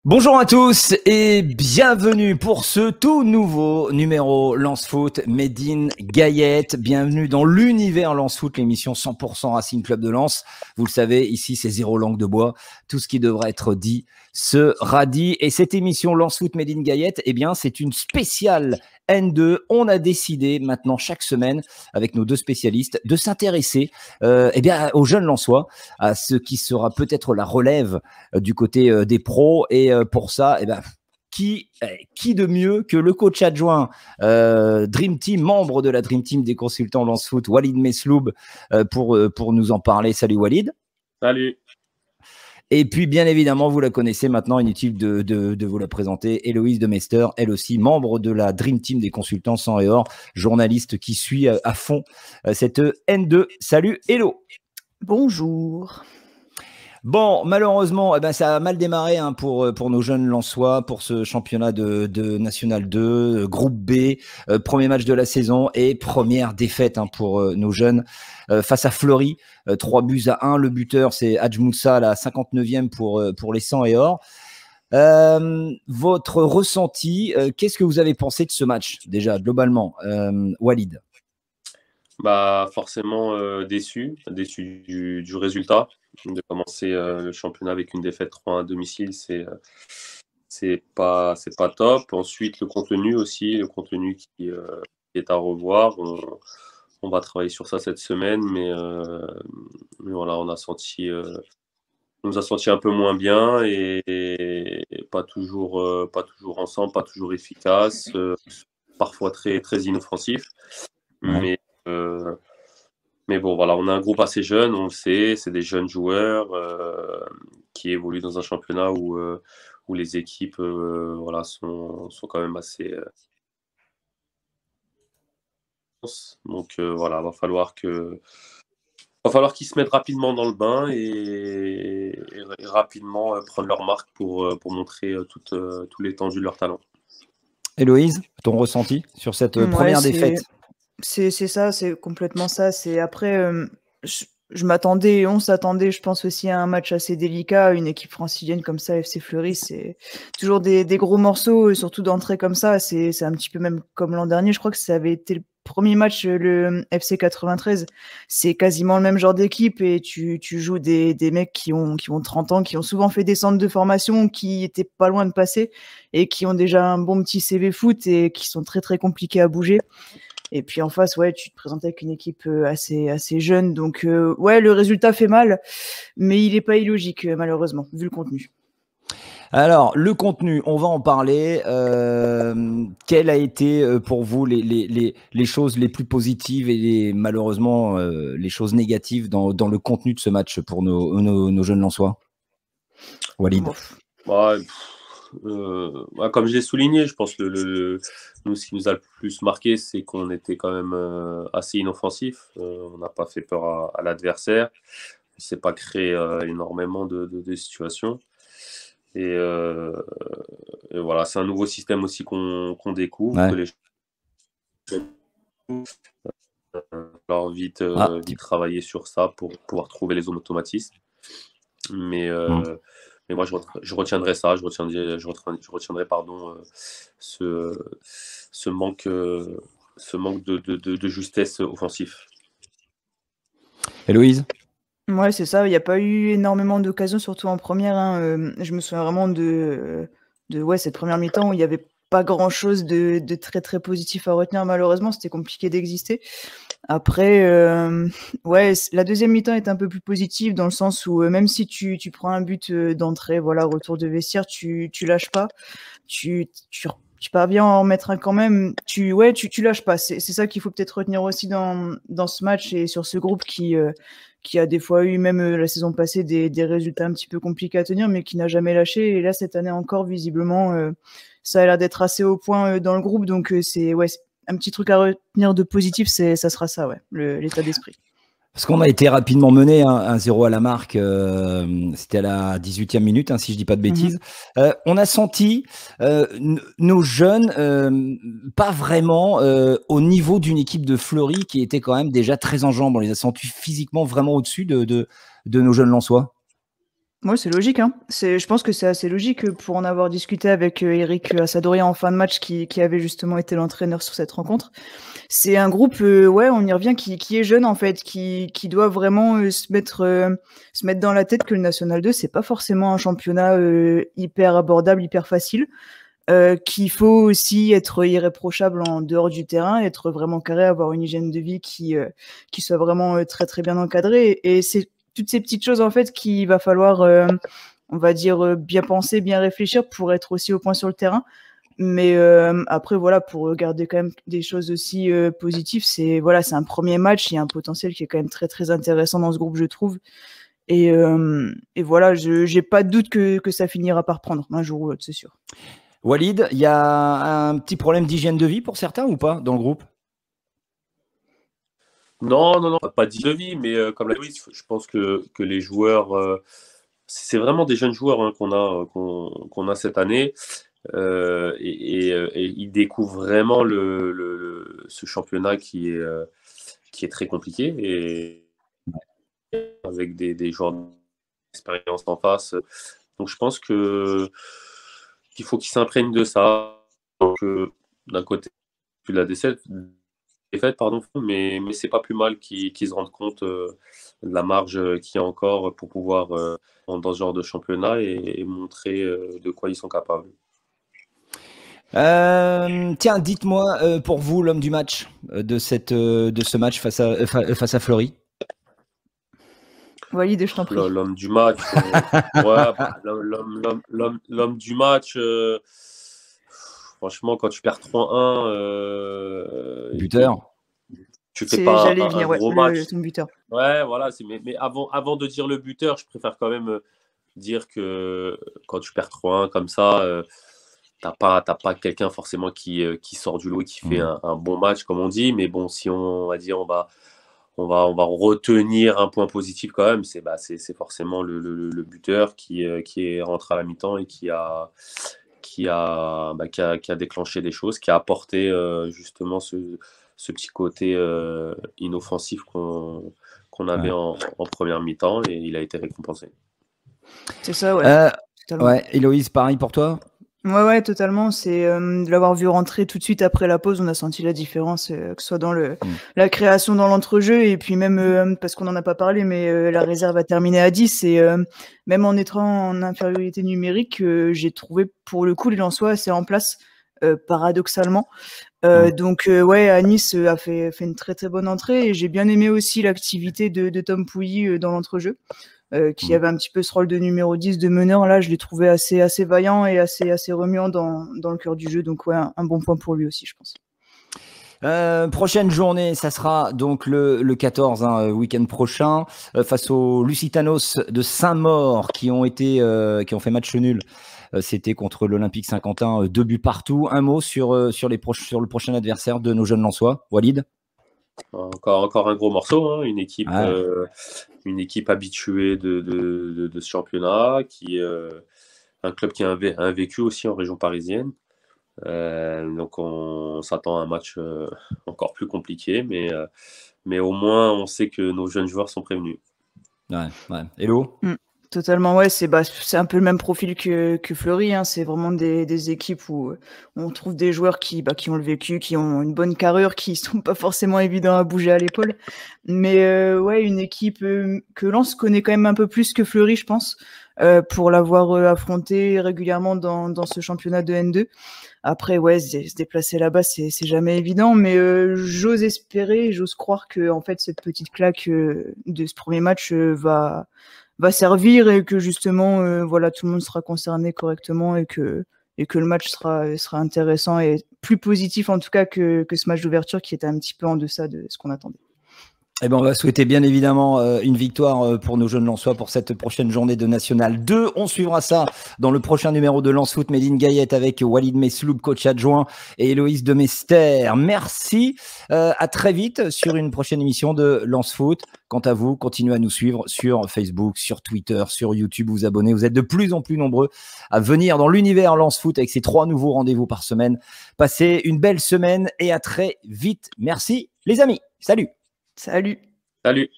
Bonjour à tous et bienvenue pour ce tout nouveau numéro Lance Foot Made in Gaillette. Bienvenue dans l'univers Lance Foot, l'émission 100% Racing Club de Lens. Vous le savez, ici c'est zéro langue de bois. Tout ce qui devrait être dit sera dit. Et cette émission Lance Foot Made in Gaillette, eh bien, c'est une spéciale N2. On a décidé maintenant chaque semaine avec nos deux spécialistes de s'intéresser eh bien, aux jeunes Lensois, à ce qui sera peut-être la relève du côté des pros. Et pour ça, eh ben, qui de mieux que le coach adjoint Dream Team, membre de la Dream Team des consultants Lance Foot, Walid Mesloub, pour nous en parler. Salut Walid. Salut. Et puis, bien évidemment, vous la connaissez maintenant, inutile de vous la présenter, Héloïse de Mester, elle aussi, membre de la Dream Team des consultants sang et or, journaliste qui suit à fond cette N2. Salut Hélo. Bonjour. Bon, malheureusement, eh ben, ça a mal démarré pour nos jeunes Lensois, pour ce championnat de National 2, groupe B, premier match de la saison et première défaite pour nos jeunes face à Fleury, 3-1. Le buteur, c'est Hadj Moussa à la 59e pour les sang et or. Votre ressenti, qu'est-ce que vous avez pensé de ce match, déjà, globalement, Walid? Forcément déçu du résultat. De commencer le championnat avec une défaite 3-1 à domicile, c'est pas top. Ensuite, le contenu qui est à revoir. On va travailler sur ça cette semaine, mais voilà, on nous a senti un peu moins bien et pas toujours ensemble, pas toujours efficace, parfois très très inoffensif. Ouais. Mais bon, voilà, on a un groupe assez jeune, on le sait, c'est des jeunes joueurs qui évoluent dans un championnat où les équipes voilà, sont quand même assez... Donc voilà, va falloir qu'ils se mettent rapidement dans le bain et rapidement prendre leur marque pour montrer tout l'étendue de leur talent. Héloïse, ton ressenti sur cette première défaite? C'est ça, c'est complètement ça. C'est après, je m'attendais, on s'attendait, je pense aussi à un match assez délicat. Une équipe francilienne comme ça, FC Fleury, c'est toujours des gros morceaux, surtout d'entrée comme ça. C'est un petit peu même comme l'an dernier. Je crois que ça avait été le premier match, le FC 93. C'est quasiment le même genre d'équipe et tu joues des mecs qui ont 30 ans, qui ont souvent fait des centres de formation, qui étaient pas loin de passer et qui ont déjà un bon petit CV foot et qui sont très très compliqués à bouger. Et puis en face, ouais, tu te présentes avec une équipe assez jeune. Donc, ouais, le résultat fait mal, mais il n'est pas illogique, malheureusement, vu le contenu. Alors, le contenu, on va en parler. Quelles a été pour vous les choses les plus positives et malheureusement les choses négatives dans le contenu de ce match pour nos jeunes Lensois? Walid. Comme je l'ai souligné, je pense que nous, ce qui nous a le plus marqué, c'est qu'on était quand même assez inoffensif. On n'a pas fait peur à l'adversaire. On ne s'est pas créé énormément de situations. Et voilà, c'est un nouveau système aussi qu'on découvre. Ouais. Que les alors vite travailler sur ça pour pouvoir trouver les automatismes. Mais moi, je retiendrai ça. Je retiendrai ce manque de justesse offensif. Héloïse? Ouais, c'est ça. Il n'y a pas eu énormément d'occasions, surtout en première. Je me souviens vraiment de cette première mi-temps où il n'y avait pas grand-chose de très très positif à retenir. Malheureusement, c'était compliqué d'exister. Après, ouais, la deuxième mi-temps est un peu plus positive dans le sens où même si tu prends un but d'entrée, voilà, retour de vestiaire, tu lâches pas, tu parviens à en mettre un quand même. Tu lâches pas. C'est ça qu'il faut peut-être retenir aussi dans ce match et sur ce groupe qui a des fois eu, même la saison passée, des résultats un petit peu compliqués à tenir, mais qui n'a jamais lâché. Et là, cette année encore, visiblement, ça a l'air d'être assez au point dans le groupe. Donc, c'est un petit truc à retenir de positif, ça sera ça, ouais, l'état d'esprit. Parce qu'on a été rapidement mené 1-0 à la marque, c'était à la 18e minute, si je dis pas de bêtises. On a senti nos jeunes pas vraiment au niveau d'une équipe de Fleury qui était quand même déjà très en jambes. On les a sentis physiquement vraiment au-dessus de nos jeunes Lensois. Moi, c'est logique, hein. Je pense que c'est assez logique pour en avoir discuté avec Eric Assadoria en fin de match qui avait justement été l'entraîneur sur cette rencontre. C'est un groupe, ouais, on y revient, qui est jeune en fait, qui doit vraiment se mettre dans la tête que le National 2, c'est pas forcément un championnat hyper abordable, hyper facile. Qu'il faut aussi être irréprochable en dehors du terrain, être vraiment carré, avoir une hygiène de vie qui soit vraiment très très bien encadrée. Et c'est toutes ces petites choses en fait qu'il va falloir, on va dire, bien penser, bien réfléchir pour être aussi au point sur le terrain. Mais après voilà, pour garder quand même des choses aussi positives, c'est un premier match, il y a un potentiel qui est quand même très très intéressant dans ce groupe, je trouve. Et voilà, j'ai pas de doute que ça finira par prendre un jour ou l'autre, c'est sûr. Walid, il y a un petit problème d'hygiène de vie pour certains ou pas dans le groupe? Non, pas d'hygiène de vie, mais comme l'a dit, je pense que les joueurs, c'est vraiment des jeunes joueurs hein, qu'on a cette année. Et ils découvrent vraiment ce championnat qui est très compliqué et avec des joueurs d'expérience en face. Donc je pense qu'il faut qu'ils s'imprègnent de ça. Donc d'un côté, plus la défaite, pardon, mais c'est pas plus mal qu'ils se rendent compte de la marge qu'il y a encore pour pouvoir dans ce genre de championnat et montrer de quoi ils sont capables. Tiens, dites-moi pour vous l'homme du match de ce match face à Fleury. Walid, je t'en prie. L'homme du match, ouais, l'homme du match. Franchement, quand tu perds 3-1, buteur. Tu fais pas un gros match. Ton buteur. Ouais, voilà. Mais avant de dire le buteur, je préfère quand même dire que quand tu perds 3-1 comme ça. T'as pas quelqu'un forcément qui sort du lot et qui fait un bon match, comme on dit. Mais bon, si on va dire on va retenir un point positif quand même, c'est forcément le buteur qui est rentré à la mi-temps et qui a déclenché des choses, qui a apporté justement ce petit côté inoffensif qu'on avait en première mi-temps et il a été récompensé. C'est ça, ouais. Ouais, Héloïse, pareil pour toi? Ouais, totalement. C'est de l'avoir vu rentrer tout de suite après la pause, on a senti la différence, que ce soit dans la création dans l'entrejeu et puis même parce qu'on n'en a pas parlé, mais la réserve a terminé à 10 et même en étant en infériorité numérique, j'ai trouvé pour le coup les Lensois assez en place, paradoxalement. Donc ouais, à Nice a fait une très très bonne entrée et j'ai bien aimé aussi l'activité de Tom Pouilly dans l'entrejeu. Qui avait un petit peu ce rôle de numéro 10 de meneur. Là, je l'ai trouvé assez vaillant et assez remuant dans le cœur du jeu. Donc, ouais, un bon point pour lui aussi, je pense. Prochaine journée, ça sera donc le 14, week-end prochain, face aux Lusitanos de Saint-Maur qui ont fait match nul. C'était contre l'Olympique Saint-Quentin, 2 buts partout. Un mot sur le prochain adversaire de nos jeunes Lensois, Walid? Encore un gros morceau, hein, une équipe habituée de ce championnat, un club qui a un vécu aussi en région parisienne. Donc on s'attend à un match encore plus compliqué, mais au moins on sait que nos jeunes joueurs sont prévenus. Ouais. Hello. Totalement, ouais, c'est un peu le même profil que Fleury, hein. C'est vraiment des équipes où on trouve des joueurs qui ont le vécu, qui ont une bonne carrure, qui sont pas forcément évidents à bouger à l'épaule. Mais ouais, une équipe que Lens connaît quand même un peu plus que Fleury, je pense, pour l'avoir affronté régulièrement dans ce championnat de N2. Après, ouais, se déplacer là-bas, c'est jamais évident, mais j'ose espérer, j'ose croire que en fait cette petite claque de ce premier match va servir et que justement voilà, tout le monde sera concerné correctement et que le match sera intéressant et plus positif en tout cas que ce match d'ouverture qui était un petit peu en deçà de ce qu'on attendait. Eh ben, on va souhaiter bien évidemment une victoire pour nos jeunes Lensois pour cette prochaine journée de National 2. On suivra ça dans le prochain numéro de Lens Foot Made in Gaillette avec Walid Mesloub, coach adjoint, et Héloïse Demester. Merci. À très vite sur une prochaine émission de Lens Foot. Quant à vous, continuez à nous suivre sur Facebook, sur Twitter, sur YouTube, vous abonnez. Vous êtes de plus en plus nombreux à venir dans l'univers Lens Foot avec ces 3 nouveaux rendez-vous par semaine. Passez une belle semaine et à très vite. Merci les amis. Salut. Salut. Salut.